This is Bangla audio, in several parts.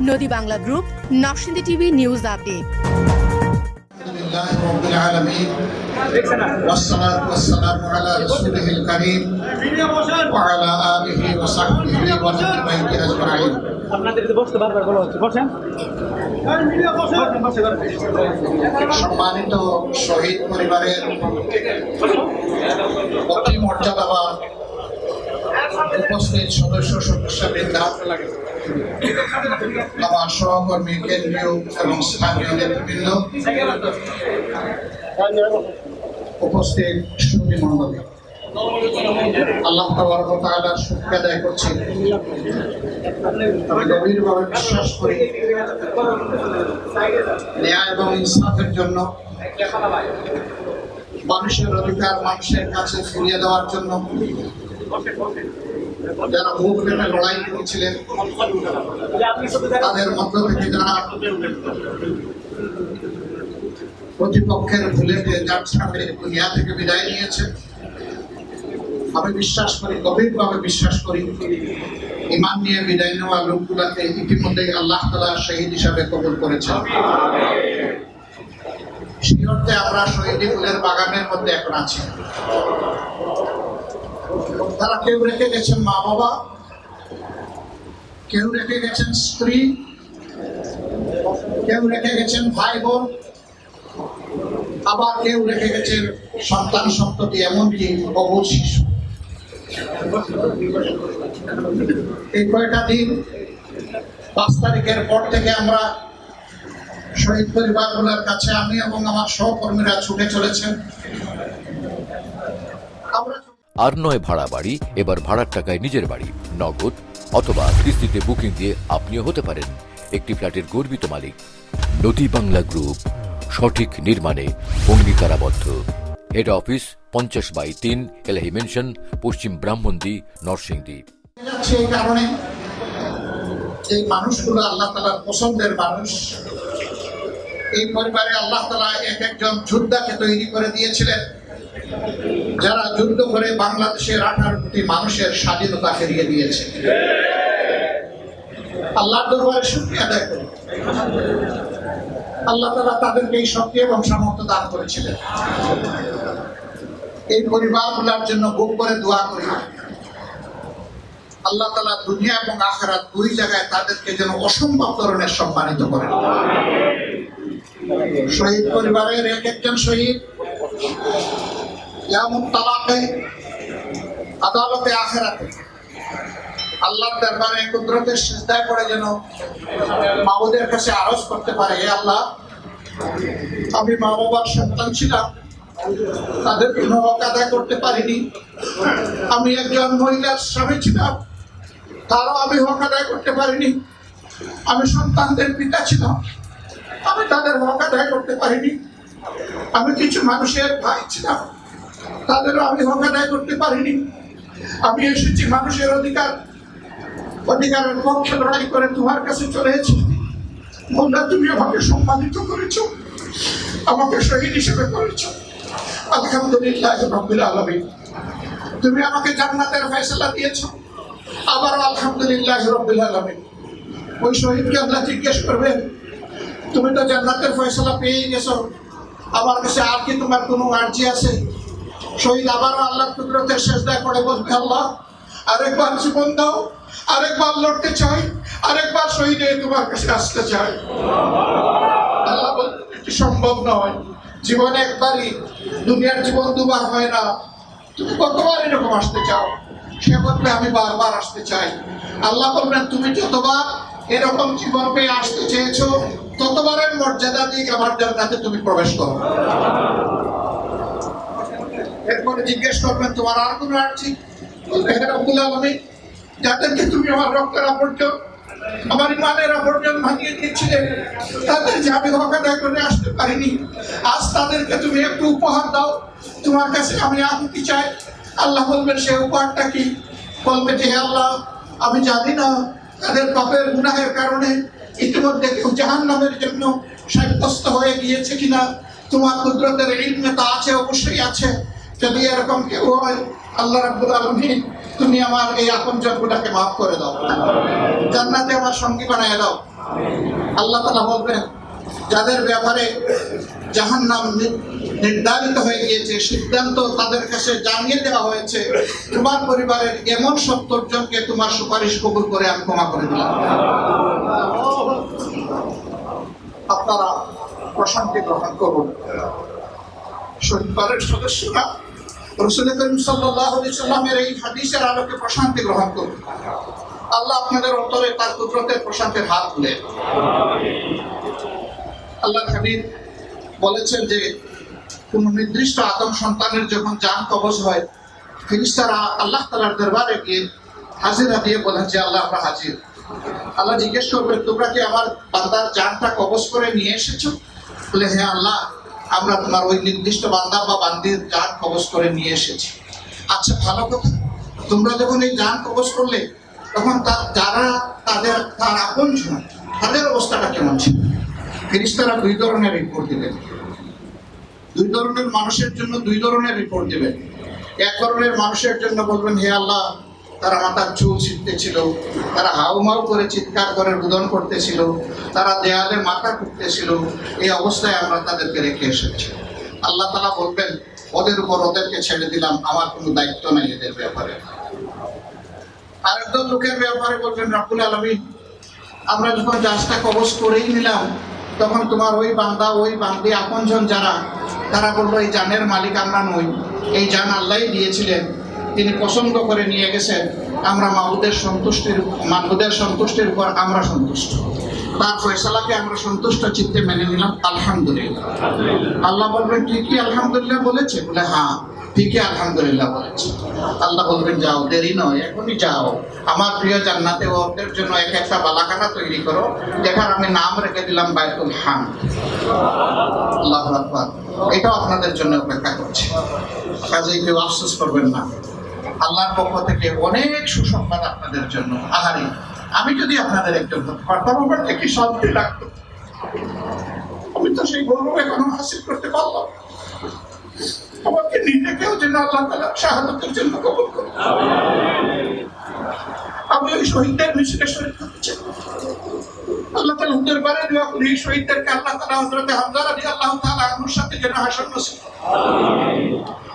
নদী Bangla group, Narsingdi TV news update. والصلاة والسلام على رسوله الكريم وعلى آله وصحبه وأهل بيته أجمعين। সম্মানিত শহীদ পরিবারের অতি মর্যাদাবান উপস্থিত সদস্যবৃন্দ, আমার সহকর্মী, কেন্দ্রীয় এবং স্থানীয় নেতৃবৃন্দ, উপস্থিত সুধী মণ্ডলী, আল্লাহ তাবারক ওয়া তাআলার শুকরিয়া আদায় করছি। আমি গভীরভাবে বিশ্বাস করি ন্যায় এবং ইনসাফের জন্য, মানুষের অধিকার মানুষের কাছে ফিরিয়ে দেওয়ার জন্য যারা মুখ পেতে লড়াই করেছিলেন, তাদের মধ্য থেকে যারা প্রতিপক্ষের ভুলেতে যার সাথে দুনিয়া থেকে বিদায় নিয়েছে, আমি বিশ্বাস করি, গভীরভাবে বিশ্বাস করি, ঈমান নিয়ে বিদায় নেওয়া লোকগুলাকে ইতিমধ্যেই আল্লাহ তাআলা শহীদ হিসাবে কবুল করেছেন। সেই অর্থে আমরা শহীদি ফুলের বাগানের মধ্যে এখন আছি। তারা কেউ রেখে গেছেন মা বাবা, কেউ রেখে গেছেন স্ত্রী, কেউ রেখে গেছেন ভাই বোন, আবার কেউ রেখে গেছেন সন্তান সন্ততি, এমনকি অবুঝ শিশু। এই কয়টা দিন 5 তারিখের পর থেকে আমরা শহীদ পরিবারগুলোর কাছে আমি এবং আমার সহকর্মীরা ছুটে চলেছেন। আর নয় ভাড়া বাড়ি, এবার ভাড়ার টাকায় নিজের বাড়ি, নগদ অথবা কিস্তিতে বুকিং দিয়ে আপনিও হতে পারেন একটি ফ্ল্যাটের গর্বিত মালিক। নদী বাংলা গ্রুপ, সঠিক নির্মাণে অঙ্গীকারাবদ্ধ। হেড অফিস 50/3 এলাহি মেনশন, পশ্চিম ব্রাহ্মণদী, নরসিংদী। এই কারণে এই মানুষগুলো আল্লাহ তাআলার পছন্দের মানুষ। এই পরিবারে আল্লাহ তাআলা একজন যোদ্ধাকে তৈরি করে দিয়েছিলেন, যারা যুদ্ধ করে বাংলাদেশের 18 কোটি মানুষের স্বাধীনতা ফিরিয়ে দিয়েছে। আল্লাহর দরবারে শুকরিয়া আদায় করি। আল্লাহ তাআলা তাদেরকে এই শক্তি এবং সামর্থ্য দান করেছিলেন। এই পরিবারগুলোর জন্য বুক করে দোয়া করি, আল্লাহ তাআলা দুনিয়া এবং আখিরাত দুই জায়গায় তাদেরকে যেন অসম্ভব ধরনের সম্মানিত করেন। শহীদ পরিবারের এক একজন শহীদ ইয়ামুত তালাকে, আদালতে আখিরাতে আল্লাহর দরবারে কুদরতের সিজদায় পড়ে যেন মাবুদের কাছে আরজ করতে পারে, হে আল্লাহ, আমি মা বাবার সন্তান ছিলাম, তাদের কোনো হক আদায় করতে পারিনি। আমি একজন মহিলার স্বামী ছিলাম, তারও আমি হক আদায় করতে পারিনি। আমি সন্তানদের পিতা ছিলাম, আমি তাদের হক আদায় করতে পারিনি। আমি কিছু মানুষের ভাই ছিলাম, তাদেরও আমি হক আদায় করতে পারিনি। আমি এসেছি মানুষের অধিকারের পক্ষে লড়াই করে তোমার কাছে চলে এসেছি। মৌলা, তুমি আমাকে সম্মানিত করেছো, আমাকে শহীদ হিসেবে করেছো। আলহামদুলিল্লাহ রাব্বিল আলামিন। তুমি আমাকে জান্নাতের ফয়সালা দিয়েছো, আবার আলহামদুলিল্লাহ রাব্বিল আলামিন। ওই শহীদকে আল্লাহ জিজ্ঞেস করবে, তুমি তো জান্নাতের ফয়সালা পেয়ে গেছো, আমার কাছে আর কি তোমার কোনো আর্জি আছে? শহীদ আবারও আল্লাহর কুদরতের সিজদায় পড়ে বলবে, আল্লাহ, আরেকবার জীবন দাও, আরেকবার লড়তে চাই, আরেকবার শহীদ হয়ে তোমার কাছে আসতে চাই। আল্লাহ বলতে এটি সম্ভব নয়, জীবন একবারই, দুনিয়ার জীবন দুবার হয় না। তুমি কতবার এরকম আসতে চাও? সে বলবে, আমি বারবার আসতে চাই। আল্লাহ বলবেন, তুমি যতবার এরকম জীবন পেয়ে আসতে চেয়েছো, ততবারের মর্যাদা দিয়ে আমার জান্নাতে তুমি প্রবেশ করো। এরপরে জিজ্ঞেস করবেন, তোমার আর কোনো আর্জি? রব্বুল আলামিন, যাদেরকে তুমি আমার রক্তের আপর্জন, আমার ইমানের আপর্জন ভাঙিয়ে দিয়েছিলে, তাদের যে আমি হক আদায় করে আসতে পারিনি, আজ তাদেরকে তুমি একটু উপহার দাও, তোমার কাছে আমি আকুতি চাই। আল্লাহ বলবেন, সে উপহারটা কি? বলবে যে, হে আল্লাহ, আমি জানি না তাদের পাপের গুনাহের কারণে ইতিমধ্যে কেউ জাহান্নামের জন্য সাব্যস্ত হয়ে গিয়েছে কিনা। তোমার কুদরতের ইলমে তা আছে, অবশ্যই আছে। যদি এরকম কেউ হয়, আল্লাহ রাব্বুল আলামিন তুমি আমার এই আপনজনগুলোকে মাফ করে দাও, জান্নাতে আমার সঙ্গী বানায় দাও। আল্লাহ তাআলা বলবেন, যাদের ব্যাপারে জাহান্নাম নির্ধারিত হয়ে গিয়েছে, সিদ্ধান্ত তাদের কাছে জানিয়ে দেওয়া হয়েছে, তোমার পরিবারের এমন 70 জনকে তোমার সুপারিশ কবুল করে আমি ক্ষমা করে দিলাম। আপনারা প্রশান্তি গ্রহণ করুন। পরিবারের সদস্যরা রাসূল করিম সাল্লাল্লাহু আলাইহি সাল্লামের এই হাদিসের আলোকে প্রশান্তি গ্রহণ করুন। আল্লাহ আপনাদের অন্তরে তার কুদরতের প্রশান্তির হাত তুলে। আল্লাহর হাবিব বলেছেন যে কোন নির্দিষ্ট আদম সন্তানের যখন জান কবজ হয়, ফেরেশতারা আল্লাহ তাআলার দরবারে গিয়ে হাজিরা দিয়ে বলেন যে আল্লাহ আমরা হাজির। আল্লাহ জিজ্ঞেস করবেন, তোমরা কি আমার বান্দার জানটা কবজ করে নিয়ে এসেছো? বলে হ্যাঁ আল্লাহ, আমরা তোমার ওই নির্দিষ্ট বান্দা বা বান্দির জান কবজ করে নিয়ে এসেছি। আচ্ছা ভালো কথা, তোমরা যখন এই জান কবজ করলে তখন তার আপনজন তাদের অবস্থাটা কেমন ছিল? ফেরেশতারা 2 ধরনের রিপোর্ট দিবেন। 2 ধরনের মানুষের জন্য 2 ধরনের রিপোর্ট দিবেন। এক ধরনের মানুষের জন্য বলবেন, হে আল্লাহ, তারা মাথার চুল ছিঁড়তেছিল, তারা হাউমাউ করে চিৎকার করে রোদন করতেছিল, তারা দেয়ালে মাথা কুটতেছিল, এই অবস্থায় আমরা তাদেরকে রেখে এসেছি। আল্লাহ তাআলা বলবেন, ওদের উপর ওদেরকে ছেড়ে দিলাম, আমার কোনো দায়িত্ব নেই এদের ব্যাপারে। আরেকজন লোকের ব্যাপারে বলবেন, রব্বুল আলামিন, আমরা যখন জানটা কবজ করেই নিলাম, তখন তোমার ওই বান্দা ওই বান্দি আপনজন যারা, তারা বললো এই জানের মালিক আমরা নই, এই জান আল্লাহই দিয়েছিলেন, তিনি পছন্দ করে নিয়ে গেছেন, আমরা মাবুদের সন্তুষ্টির উপর আমরা সন্তুষ্ট, তার ফয়সালাকে আমরা সন্তুষ্ট চিত্তে মেনে নিলাম, আলহামদুলিল্লাহ। আল্লাহ বলবেন, ঠিকই আলহামদুলিল্লাহ বলেছে? বলে হ্যাঁ ঠিকই আলহামদুলিল্লাহ বলেছে। আল্লাহ বলবেন, যাও, দেরি নয়, এখনই যাও, আমার প্রিয় জান্নাতে ওদের জন্য একটা বালাখানা তৈরি করো, যেখানে আমি নাম রেখে দিলাম বাইতুল হামদ। আল্লাহু আকবার। এটাও আপনাদের জন্য অপেক্ষা করছে, কাজেই কেউ আফসোস করবেন না। আল্লাহর পক্ষ থেকে অনেক সুসংবাদ আপনাদের জন্য। আহারে, আমি যদি আপনাদের একটু পারতাম, আমার কি শান্তি লাগতো। আমি তো সেই গৌরব এখনো হাসিল করতে পারলাম। আমাকে নিজেকেও যেন আল্লাহ তাআলা শাহাদাতের জন্য কবুল করুন। আমি ওই শহীদদের মিছিলে শরীক হতে চাই। আল্লাহ তাআলা দরবারে দোয়া করি, এই শহীদদেরকে আল্লাহ তাআলা হযরত হামজা রাদিয়াল্লাহু তাআলা আনহুর সাথে যেন হাসর নসিব।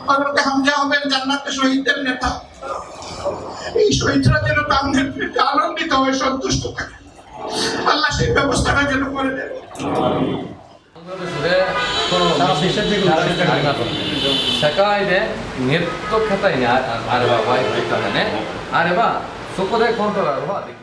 হযরত হামজা হবেন জান্নাতে শহীদদের নেতা। এই শহীদরা যেন তার নেতৃত্বে আনন্দিত হয়ে সন্তুষ্ট থাকে, আল্লাহ সেই ব্যবস্থাটা যেন করে দেন।世界でネット型にあれば、ワイフとかね、あれば、そこでコントロールはできる。